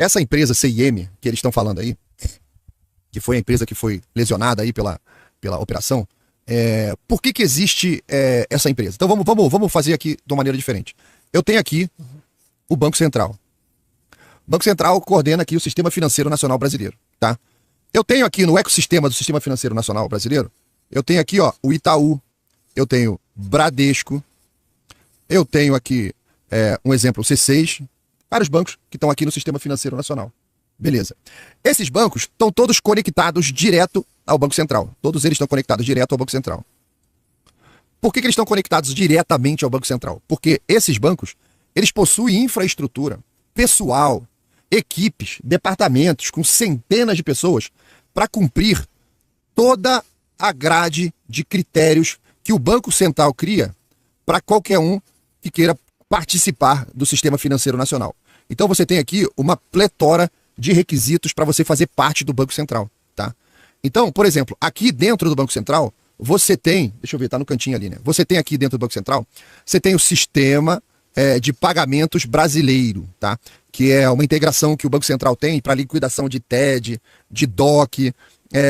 essa empresa CIM, que eles estão falando aí, que foi a empresa que foi lesionada aí pela operação, por que existe essa empresa? Então vamos fazer aqui de uma maneira diferente. Eu tenho aqui o Banco Central. O Banco Central coordena aqui o Sistema Financeiro Nacional Brasileiro, tá? Eu tenho aqui no ecossistema do Sistema Financeiro Nacional Brasileiro, eu tenho aqui, ó, o Itaú, eu tenho Bradesco, eu tenho aqui, um exemplo, o C6, vários bancos que estão aqui no Sistema Financeiro Nacional. Beleza. Esses bancos estão todos conectados direto ao Banco Central. Todos eles estão conectados direto ao Banco Central. Por que eles estão conectados diretamente ao Banco Central? Porque esses bancos, eles possuem infraestrutura, pessoal, equipes, departamentos com centenas de pessoas para cumprir toda a grade de critérios que o Banco Central cria para qualquer um que queira participar do Sistema Financeiro Nacional. Então você tem aqui uma pletora de requisitos para você fazer parte do Banco Central, tá? Então, por exemplo, aqui dentro do Banco Central, você tem, deixa eu ver, tá no cantinho ali, né? Você tem aqui dentro do Banco Central, você tem o Sistema de Pagamentos Brasileiro, tá? Que é uma integração que o Banco Central tem para liquidação de TED, de DOC,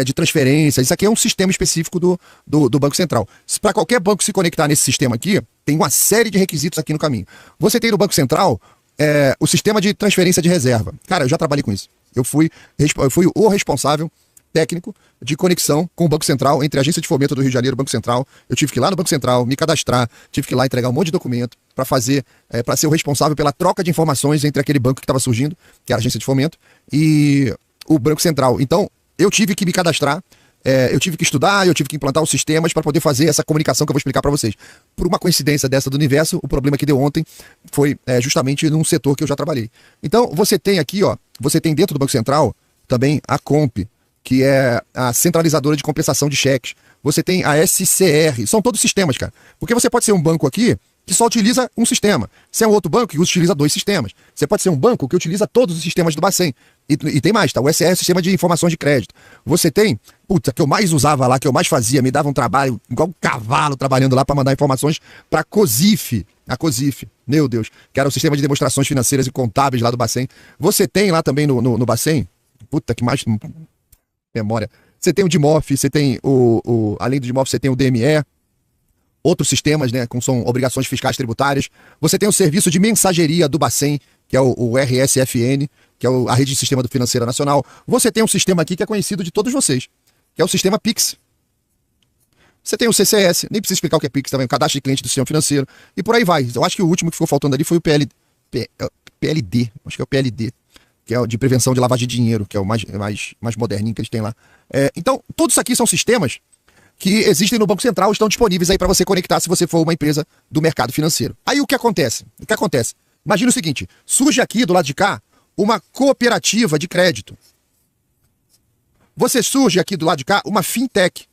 de transferência. Isso aqui é um sistema específico do Banco Central. Para qualquer banco se conectar nesse sistema aqui, tem uma série de requisitos aqui no caminho. Você tem no Banco Central o sistema de transferência de reserva. Cara, eu já trabalhei com isso. Eu fui o responsável técnico de conexão com o Banco Central, entre a Agência de Fomento do Rio de Janeiro e o Banco Central. Eu tive que ir lá no Banco Central, me cadastrar, tive que ir lá entregar um monte de documento para fazer, para ser o responsável pela troca de informações entre aquele banco que estava surgindo, que era a Agência de Fomento, e o Banco Central. Então, eu tive que me cadastrar, eu tive que estudar, eu tive que implantar os sistemas para poder fazer essa comunicação que eu vou explicar para vocês. Por uma coincidência dessa do universo, o problema que deu ontem foi justamente num setor que eu já trabalhei. Então, você tem aqui, ó, você tem dentro do Banco Central também a COMP, que é a centralizadora de compensação de cheques. Você tem a SCR, são todos sistemas, cara. Porque você pode ser um banco aqui que só utiliza um sistema. Você é um outro banco que utiliza 2 sistemas. Você pode ser um banco que utiliza todos os sistemas do Bacen. E tem mais, tá? O SR é o Sistema de Informações de Crédito. Você tem, que eu mais usava lá, que eu mais fazia, me dava um trabalho igual um cavalo trabalhando lá para mandar informações para a COSIF. A COSIF, meu Deus, que era o Sistema de Demonstrações Financeiras e Contábeis lá do Bacen. Você tem lá também no Bacen, que mais memória. Você tem o DIMOF, você tem além do DIMOF, você tem o DME, outros sistemas, né, como são obrigações fiscais tributárias. Você tem o serviço de mensageria do Bacen, que é o RSFN, que é a Rede de Sistema do Financeira Nacional. Você tem um sistema aqui que é conhecido de todos vocês, que é o sistema Pix. Você tem o CCS, nem precisa explicar o que é Pix também, o cadastro de cliente do sistema financeiro, e por aí vai. Eu acho que o último que ficou faltando ali foi o PLD, acho que é o PLD, que é o de prevenção de lavagem de dinheiro, que é o mais moderninho que eles têm lá. Então, todos isso aqui são sistemas que existem no Banco Central, estão disponíveis aí para você conectar se você for uma empresa do mercado financeiro. Aí o que acontece? Imagina o seguinte, surge aqui do lado de cá uma cooperativa de crédito. Surge aqui do lado de cá uma fintech.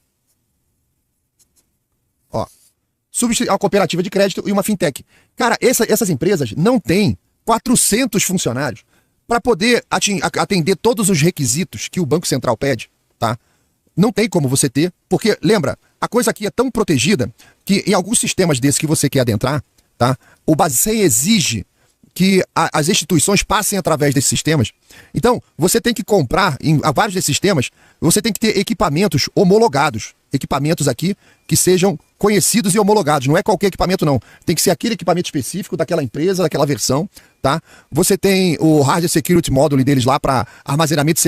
Ó, surge uma cooperativa de crédito e uma fintech. Cara, essas empresas não têm 400 funcionários para poder atender todos os requisitos que o Banco Central pede, tá? Não tem como você ter, porque, lembra, a coisa aqui é tão protegida que em alguns sistemas desses que você quer adentrar, tá? O Bacen exige que as instituições passem através desses sistemas. Então, você tem que comprar, em vários desses sistemas, você tem que ter equipamentos homologados. Equipamentos aqui que sejam conhecidos e homologados. Não é qualquer equipamento, não. Tem que ser aquele equipamento específico daquela empresa, daquela versão, tá? Você tem o Hardware Security Module deles lá para armazenamento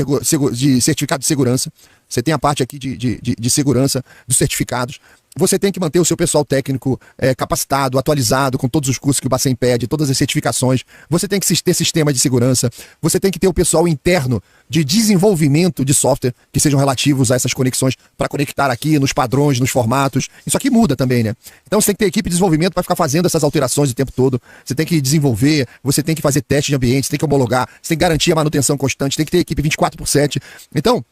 de certificado de segurança. Você tem a parte aqui de segurança dos certificados. Você tem que manter o seu pessoal técnico capacitado, atualizado, com todos os cursos que o Bacen pede, todas as certificações. Você tem que ter sistema de segurança. Você tem que ter o pessoal interno de desenvolvimento de software que sejam relativos a essas conexões para conectar aqui nos padrões, nos formatos. Isso aqui muda também, né? Então você tem que ter equipe de desenvolvimento para ficar fazendo essas alterações o tempo todo. Você tem que desenvolver, você tem que fazer teste de ambiente, você tem que homologar, você tem que garantir a manutenção constante, tem que ter equipe 24/7. Então,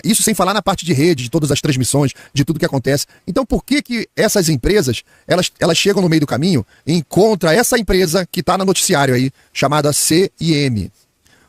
isso sem falar na parte de rede, de todas as transmissões, de tudo que acontece. Então, por que essas empresas, elas chegam no meio do caminho e encontram essa empresa que está no noticiário aí, chamada CIM?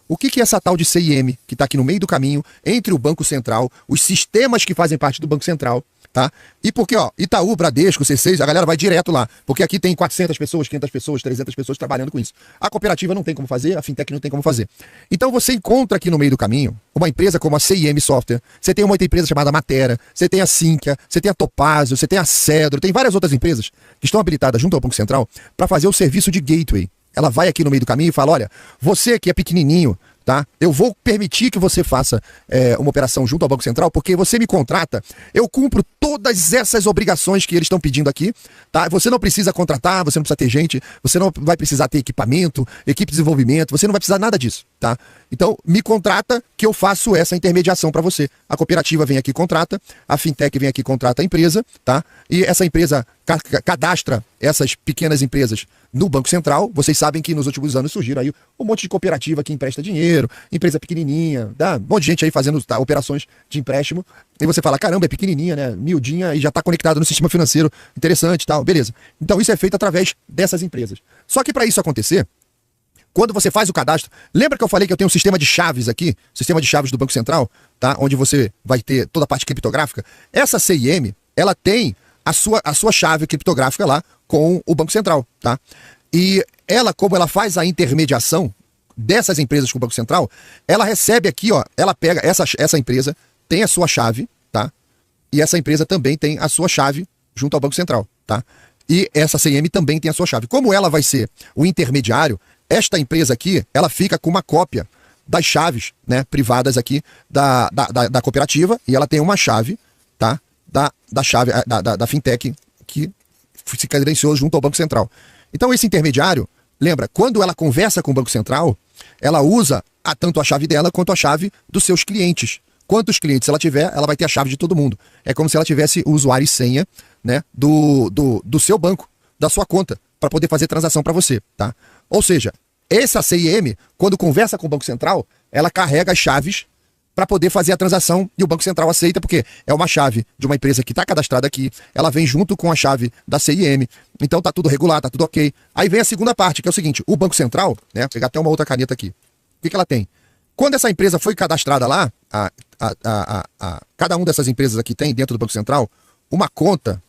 o que é essa tal de CIM, que está aqui no meio do caminho, entre o Banco Central, os sistemas que fazem parte do Banco Central, tá? E porque, ó, Itaú, Bradesco, C6, a galera vai direto lá, porque aqui tem 400 pessoas, 500 pessoas, 300 pessoas trabalhando com isso. A cooperativa não tem como fazer, a fintech não tem como fazer. Então você encontra aqui no meio do caminho uma empresa como a CIM Software, você tem uma outra empresa chamada Matera, você tem a Sinqia, você tem a Topazio, você tem a Cedro, tem várias outras empresas que estão habilitadas junto ao Banco Central para fazer o serviço de gateway. Ela vai aqui no meio do caminho e fala, olha, você que é pequenininho, tá? Eu vou permitir que você faça uma operação junto ao Banco Central, porque você me contrata, eu cumpro todas essas obrigações que eles estão pedindo aqui, tá? Você não precisa contratar, você não precisa ter gente, você não vai precisar ter equipamento, equipe de desenvolvimento, você não vai precisar nada disso, tá? Então, me contrata que eu faço essa intermediação para você. A cooperativa vem aqui e contrata, a fintech vem aqui e contrata a empresa, tá? E essa empresa cadastra essas pequenas empresas no Banco Central. Vocês sabem que nos últimos anos surgiram aí um monte de cooperativa que empresta dinheiro, empresa pequenininha, um monte de gente aí fazendo operações de empréstimo. E você fala, caramba, é pequenininha, né? Miudinha e já está conectado no sistema financeiro, interessante e tal, beleza. Então isso é feito através dessas empresas. Só que para isso acontecer, quando você faz o cadastro, lembra que eu falei que eu tenho um sistema de chaves aqui, sistema de chaves do Banco Central, tá? Onde você vai ter toda a parte criptográfica. Essa CIM, ela tem a sua chave criptográfica lá com o Banco Central, tá? E ela, como ela faz a intermediação dessas empresas com o Banco Central, ela recebe aqui, ó, ela pega essa empresa, tem a sua chave, tá? E essa empresa também tem a sua chave junto ao Banco Central, tá? E essa CIM também tem a sua chave. Como ela vai ser o intermediário, esta empresa aqui, ela fica com uma cópia das chaves, né, privadas aqui da cooperativa, e ela tem uma chave, tá? Da chave da fintech que se credenciou junto ao Banco Central. Então esse intermediário, lembra, quando ela conversa com o Banco Central, ela usa tanto a chave dela quanto a chave dos seus clientes. Quantos clientes ela tiver, ela vai ter a chave de todo mundo. É como se ela tivesse o usuário e senha, né, do seu banco, da sua conta, para poder fazer transação para você, tá? Ou seja, essa CIM, quando conversa com o Banco Central, ela carrega as chaves para poder fazer a transação e o Banco Central aceita, porque é uma chave de uma empresa que está cadastrada aqui, ela vem junto com a chave da CIM, então tá tudo regular, tá tudo ok. Aí vem a segunda parte, que é o seguinte, o Banco Central, né, vou pegar até uma outra caneta aqui, o que ela tem? Quando essa empresa foi cadastrada lá, cada uma dessas empresas aqui tem dentro do Banco Central uma conta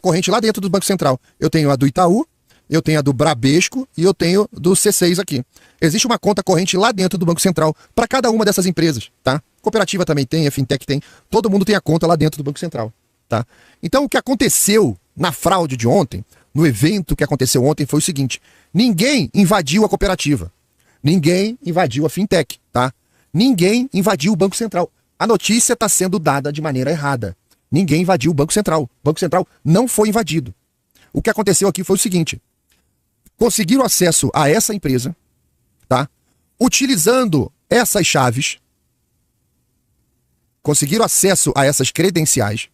corrente lá dentro do Banco Central. Eu tenho a do Itaú, eu tenho a do Bradesco e eu tenho do C6 aqui. Existe uma conta corrente lá dentro do Banco Central para cada uma dessas empresas, tá? Cooperativa também tem, a fintech tem, todo mundo tem a conta lá dentro do Banco Central, tá? Então o que aconteceu na fraude de ontem, no evento que aconteceu ontem foi o seguinte, ninguém invadiu a cooperativa, ninguém invadiu a fintech, tá? Ninguém invadiu o Banco Central. A notícia está sendo dada de maneira errada. Ninguém invadiu o Banco Central. O Banco Central não foi invadido. O que aconteceu aqui foi o seguinte, conseguiram acesso a essa empresa, tá? Utilizando essas chaves, conseguiram acesso a essas credenciais,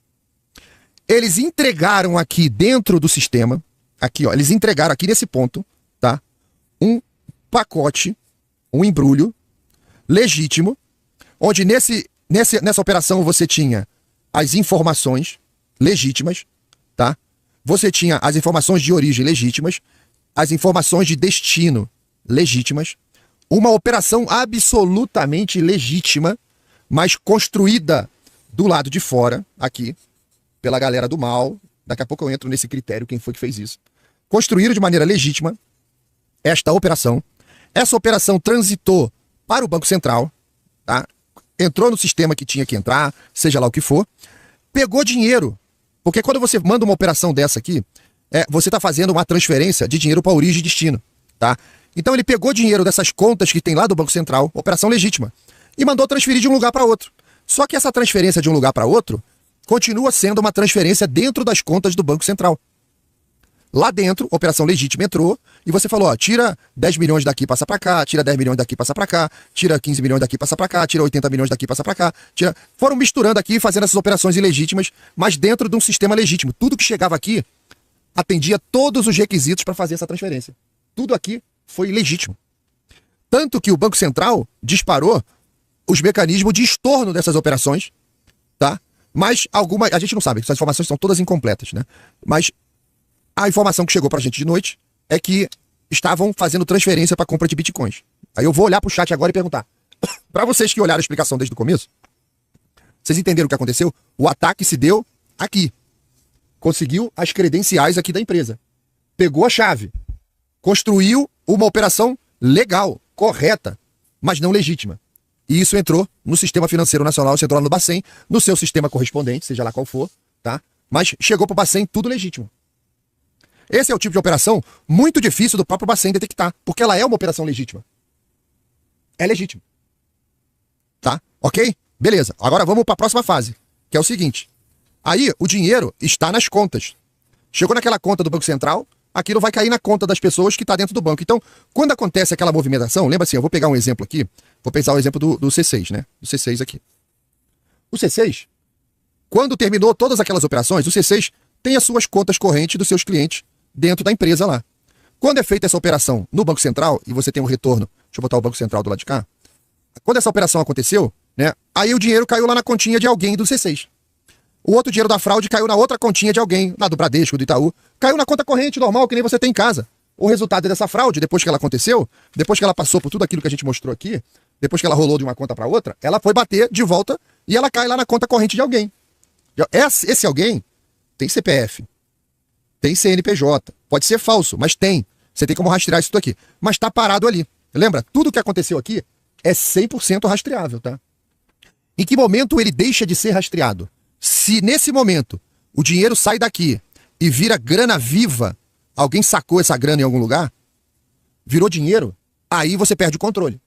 eles entregaram aqui dentro do sistema, aqui ó, eles entregaram aqui nesse ponto, tá? Um pacote, um embrulho legítimo, onde nessa operação você tinha as informações legítimas, tá? Você tinha as informações de origem legítimas, as informações de destino legítimas, uma operação absolutamente legítima, mas construída do lado de fora, aqui, pela galera do mal. Daqui a pouco eu entro nesse critério, quem foi que fez isso. Construíram de maneira legítima esta operação. Essa operação transitou para o Banco Central, tá? Entrou no sistema que tinha que entrar, seja lá o que for, pegou dinheiro. Porque quando você manda uma operação dessa aqui, você está fazendo uma transferência de dinheiro para origem e destino, tá? Então ele pegou dinheiro dessas contas que tem lá do Banco Central, operação legítima, e mandou transferir de um lugar para outro. Só que essa transferência de um lugar para outro continua sendo uma transferência dentro das contas do Banco Central. Lá dentro, operação legítima entrou e você falou, ó, tira 10 milhões daqui, passa para cá, tira 10 milhões daqui, passa para cá, tira 15 milhões daqui, passa para cá, tira 80 milhões daqui, passa para cá, tira... Foram misturando aqui, fazendo essas operações ilegítimas, mas dentro de um sistema legítimo. Tudo que chegava aqui atendia todos os requisitos para fazer essa transferência. Tudo aqui foi legítimo. Tanto que o Banco Central disparou os mecanismos de estorno dessas operações, tá? Mas a gente não sabe, essas informações são todas incompletas, né? Mas a informação que chegou pra gente de noite é que estavam fazendo transferência para compra de bitcoins. Aí eu vou olhar pro chat agora e perguntar. Para vocês que olharam a explicação desde o começo, vocês entenderam o que aconteceu? O ataque se deu aqui. Conseguiu as credenciais aqui da empresa. Pegou a chave. Construiu uma operação legal, correta, mas não legítima. E isso entrou no Sistema Financeiro Nacional, isso entrou lá no Bacen, no seu sistema correspondente, seja lá qual for, tá? Mas chegou pro Bacen tudo legítimo. Esse é o tipo de operação muito difícil do próprio Bacen detectar, porque ela é uma operação legítima. É legítima. Tá? Ok? Beleza. Agora vamos para a próxima fase, que é o seguinte. Aí o dinheiro está nas contas. Chegou naquela conta do Banco Central, aquilo vai cair na conta das pessoas que está dentro do banco. Então, quando acontece aquela movimentação, lembra assim, eu vou pegar um exemplo aqui, vou pensar o exemplo do C6, né? Do C6 aqui. O C6, quando terminou todas aquelas operações, o C6 tem as suas contas correntes dos seus clientes dentro da empresa lá. Quando é feita essa operação no Banco Central, e você tem um retorno, deixa eu botar o Banco Central do lado de cá, quando essa operação aconteceu, né, aí o dinheiro caiu lá na continha de alguém do C6. O outro dinheiro da fraude caiu na outra continha de alguém, lá do Bradesco, do Itaú, caiu na conta corrente normal, que nem você tem em casa. O resultado dessa fraude, depois que ela aconteceu, depois que ela passou por tudo aquilo que a gente mostrou aqui, depois que ela rolou de uma conta para outra, ela foi bater de volta e ela cai lá na conta corrente de alguém. Esse alguém tem CPF, tem CNPJ, pode ser falso, mas tem. Você tem como rastrear isso tudo aqui. Mas está parado ali. Lembra? Tudo que aconteceu aqui é 100% rastreável, tá? Em que momento ele deixa de ser rastreado? Se nesse momento o dinheiro sai daqui e vira grana viva, alguém sacou essa grana em algum lugar, virou dinheiro, aí você perde o controle.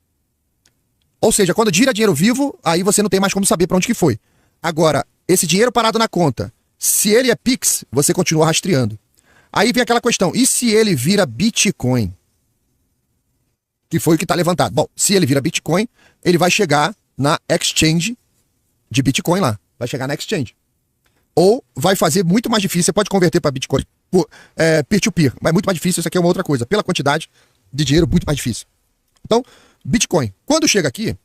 Ou seja, quando gira dinheiro vivo, aí você não tem mais como saber para onde que foi. Agora, esse dinheiro parado na conta, se ele é Pix, você continua rastreando. Aí vem aquela questão, e se ele vira Bitcoin? Que foi o que está levantado. Bom, se ele vira Bitcoin, ele vai chegar na exchange de Bitcoin lá. Vai chegar na exchange. Ou vai fazer muito mais difícil, você pode converter para Bitcoin por peer-to-peer, mas muito mais difícil, isso aqui é uma outra coisa. Pela quantidade de dinheiro, muito mais difícil. Então, Bitcoin, quando chega aqui,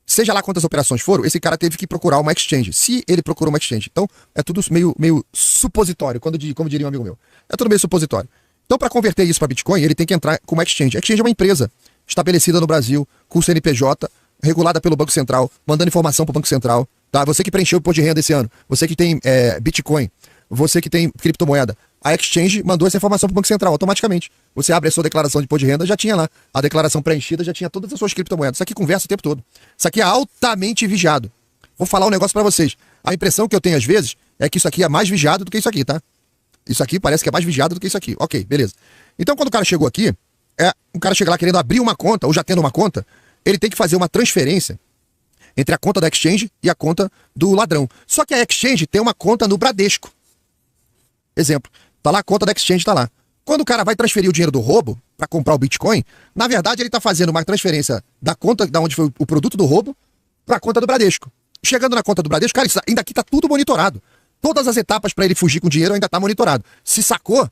seja lá quantas operações foram, esse cara teve que procurar uma exchange. Se ele procurou uma exchange. Então, é tudo meio supositório, como diria um amigo meu. É tudo meio supositório. Então, para converter isso para Bitcoin, ele tem que entrar com uma exchange. A exchange é uma empresa estabelecida no Brasil, com CNPJ, regulada pelo Banco Central, mandando informação para o Banco Central. Tá? Você que preencheu o imposto de renda esse ano, você que tem Bitcoin, você que tem criptomoeda, a exchange mandou essa informação para o Banco Central automaticamente. Você abre a sua declaração de imposto de renda, já tinha lá. A declaração preenchida já tinha todas as suas criptomoedas. Isso aqui conversa o tempo todo. Isso aqui é altamente vigiado. Vou falar um negócio para vocês. A impressão que eu tenho às vezes é que isso aqui é mais vigiado do que isso aqui, tá? Isso aqui parece que é mais vigiado do que isso aqui. Ok, beleza. Então quando o cara chegou aqui, um cara chega lá querendo abrir uma conta, ou já tendo uma conta, ele tem que fazer uma transferência entre a conta da exchange e a conta do ladrão. Só que a exchange tem uma conta no Bradesco. Exemplo. Tá lá a conta da exchange, tá lá. Quando o cara vai transferir o dinheiro do roubo para comprar o Bitcoin, na verdade ele tá fazendo uma transferência da conta da onde foi o produto do roubo para a conta do Bradesco. Chegando na conta do Bradesco, cara, ainda aqui tá tudo monitorado. Todas as etapas para ele fugir com o dinheiro ainda tá monitorado. Se sacou,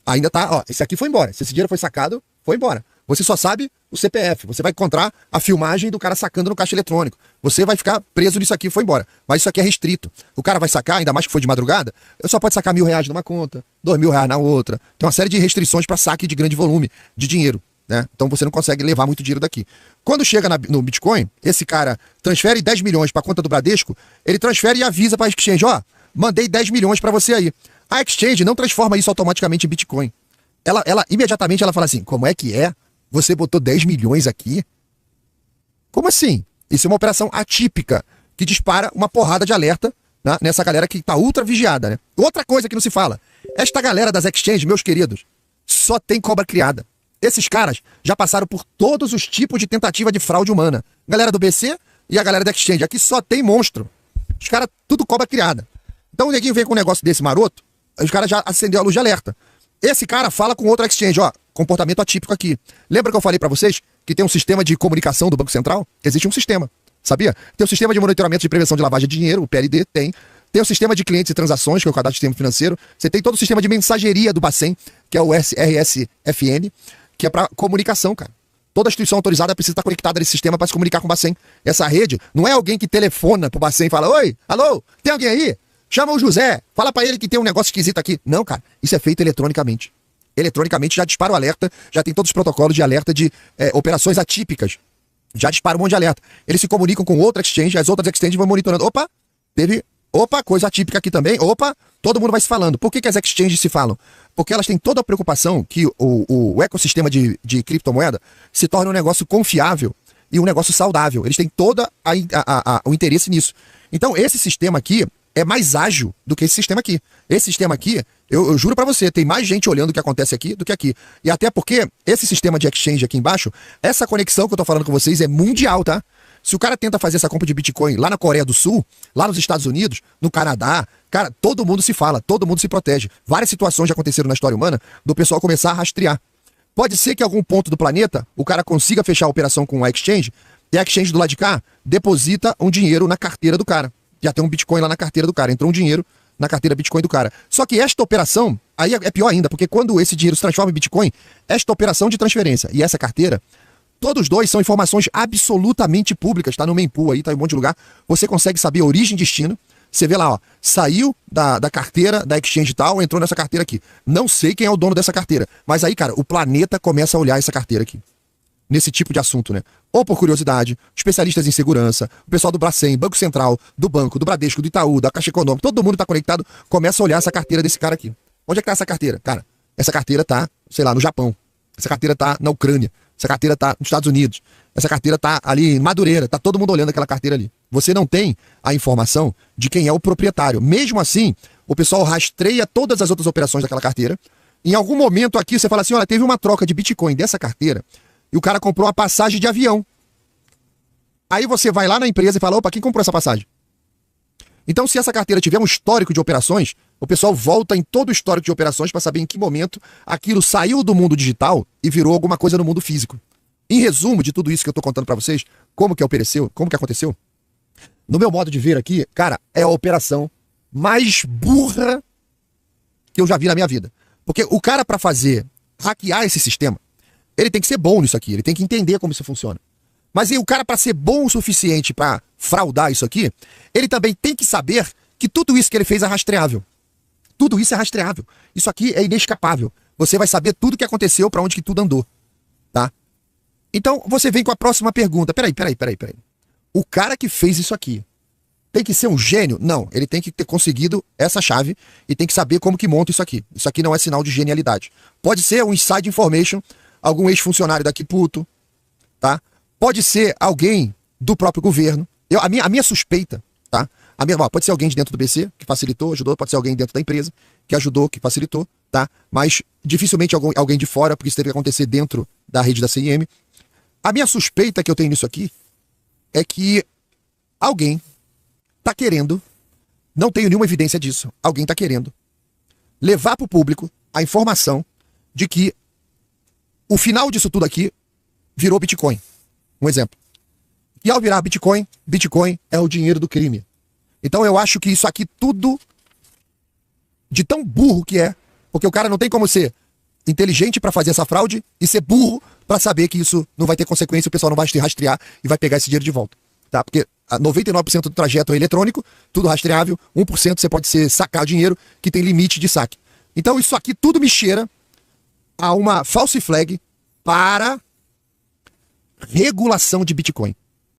ainda tá, ó, esse aqui foi embora. Se esse dinheiro foi sacado, foi embora. Você só sabe o CPF. Você vai encontrar a filmagem do cara sacando no caixa eletrônico. Você vai ficar preso nisso aqui, foi embora. Mas isso aqui é restrito. O cara vai sacar, ainda mais que foi de madrugada, só pode sacar R$1.000 numa conta, R$2.000 na outra. Tem uma série de restrições para saque de grande volume de dinheiro, né? Então você não consegue levar muito dinheiro daqui. Quando chega no Bitcoin, esse cara transfere 10 milhões para a conta do Bradesco, ele transfere e avisa para a exchange, ó, mandei 10 milhões para você aí. A exchange não transforma isso automaticamente em Bitcoin. Ela imediatamente ela fala assim, como é que é? Você botou 10 milhões aqui? Como assim? Isso é uma operação atípica, que dispara uma porrada de alerta, né, nessa galera que tá ultra vigiada, né? Outra coisa que não se fala, esta galera das exchanges, meus queridos, só tem cobra criada. Esses caras já passaram por todos os tipos de tentativa de fraude humana. Galera do BC e a galera da exchange. Aqui só tem monstro. Os caras, tudo cobra criada. Então o neguinho vem com um negócio desse maroto, os caras já acendeu a luz de alerta. Esse cara fala com outro exchange, ó, comportamento atípico aqui. Lembra que eu falei para vocês que tem um sistema de comunicação do Banco Central? Existe um sistema, sabia? Tem o sistema de monitoramento de prevenção de lavagem de dinheiro, o PLD, tem. Tem o sistema de clientes e transações, que é o cadastro de sistema financeiro. Você tem todo o sistema de mensageria do Bacen, que é o RSFN, que é para comunicação, cara. Toda instituição autorizada precisa estar conectada nesse sistema para se comunicar com o Bacen. Essa rede não é alguém que telefona pro Bacen e fala, oi, alô, tem alguém aí? Chama o José, fala pra ele que tem um negócio esquisito aqui. Não, cara, isso é feito eletronicamente. eletronicamente, já dispara o alerta, já tem todos os protocolos de alerta de operações atípicas. Já dispara um monte de alerta. Eles se comunicam com outra exchange, as outras exchanges vão monitorando. Opa, coisa atípica aqui também. Opa, todo mundo vai se falando. Por que as exchanges se falam? Porque elas têm toda a preocupação que o ecossistema de criptomoeda se torne um negócio confiável e um negócio saudável. Eles têm todo o interesse nisso. Então, esse sistema aqui é mais ágil do que esse sistema aqui. Esse sistema aqui, eu juro pra você, tem mais gente olhando o que acontece aqui do que aqui. E até porque esse sistema de exchange aqui embaixo, essa conexão que eu tô falando com vocês é mundial, tá? Se o cara tenta fazer essa compra de Bitcoin lá na Coreia do Sul, lá nos Estados Unidos, no Canadá, cara, todo mundo se fala, todo mundo se protege. Várias situações já aconteceram na história humana do pessoal começar a rastrear. Pode ser que em algum ponto do planeta o cara consiga fechar a operação com a exchange e a exchange do lado de cá deposita um dinheiro na carteira do cara. Já tem um Bitcoin lá na carteira do cara, entrou um dinheiro na carteira Bitcoin do cara. Só que esta operação, aí é pior ainda, porque quando esse dinheiro se transforma em Bitcoin, esta operação de transferência e essa carteira, todos dois são informações absolutamente públicas, tá no mempool aí, tá em um monte de lugar, você consegue saber a origem e destino, você vê lá, ó, saiu da carteira da exchange tal, entrou nessa carteira aqui. Não sei quem é o dono dessa carteira, mas aí, cara, o planeta começa a olhar essa carteira aqui. Nesse tipo de assunto, né? Ou por curiosidade, especialistas em segurança, o pessoal do Bracem, Banco Central, do Banco, do Bradesco, do Itaú, da Caixa Econômica, todo mundo tá conectado, começa a olhar essa carteira desse cara aqui. Onde é que tá essa carteira? Cara, essa carteira tá, sei lá, no Japão. Essa carteira tá na Ucrânia. Essa carteira tá nos Estados Unidos. Essa carteira tá ali em Madureira. Tá todo mundo olhando aquela carteira ali. Você não tem a informação de quem é o proprietário. Mesmo assim, o pessoal rastreia todas as outras operações daquela carteira. Em algum momento aqui, você fala assim, olha, teve uma troca de Bitcoin dessa carteira e o cara comprou uma passagem de avião. Aí você vai lá na empresa e fala, opa, quem comprou essa passagem? Então, se essa carteira tiver um histórico de operações, o pessoal volta em todo o histórico de operações para saber em que momento aquilo saiu do mundo digital e virou alguma coisa no mundo físico. Em resumo de tudo isso que eu estou contando para vocês, como que aconteceu? No meu modo de ver aqui, cara, é a operação mais burra que eu já vi na minha vida. Porque o cara, para hackear esse sistema, ele tem que ser bom nisso aqui, ele tem que entender como isso funciona. Mas aí, o cara, para ser bom o suficiente para fraudar isso aqui, ele também tem que saber que tudo isso que ele fez é rastreável. Tudo isso é rastreável. Isso aqui é inescapável. Você vai saber tudo que aconteceu, para onde que tudo andou. Tá? Então, você vem com a próxima pergunta. Peraí. O cara que fez isso aqui tem que ser um gênio? Não, ele tem que ter conseguido essa chave e tem que saber como que monta isso aqui. Isso aqui não é sinal de genialidade. Pode ser um inside information, algum ex-funcionário daqui puto, tá? Pode ser alguém do próprio governo. A minha suspeita, tá? Pode ser alguém de dentro do BC, que facilitou, ajudou. Pode ser alguém dentro da empresa, que ajudou, que facilitou, tá? Mas dificilmente alguém de fora, porque isso teve que acontecer dentro da rede da CIM. A minha suspeita que eu tenho nisso aqui é que alguém tá querendo, não tenho nenhuma evidência disso, alguém tá querendo levar para o público a informação de que o final disso tudo aqui virou Bitcoin. Um exemplo. E ao virar Bitcoin, Bitcoin é o dinheiro do crime. Então eu acho que isso aqui tudo, de tão burro que é, porque o cara não tem como ser inteligente para fazer essa fraude e ser burro para saber que isso não vai ter consequência, o pessoal não vai te rastrear e vai pegar esse dinheiro de volta. Tá? Porque 99% do trajeto é eletrônico, tudo rastreável, 1% você pode sacar o dinheiro que tem limite de saque. Então isso aqui tudo me cheira a uma false flag para regulação de Bitcoin.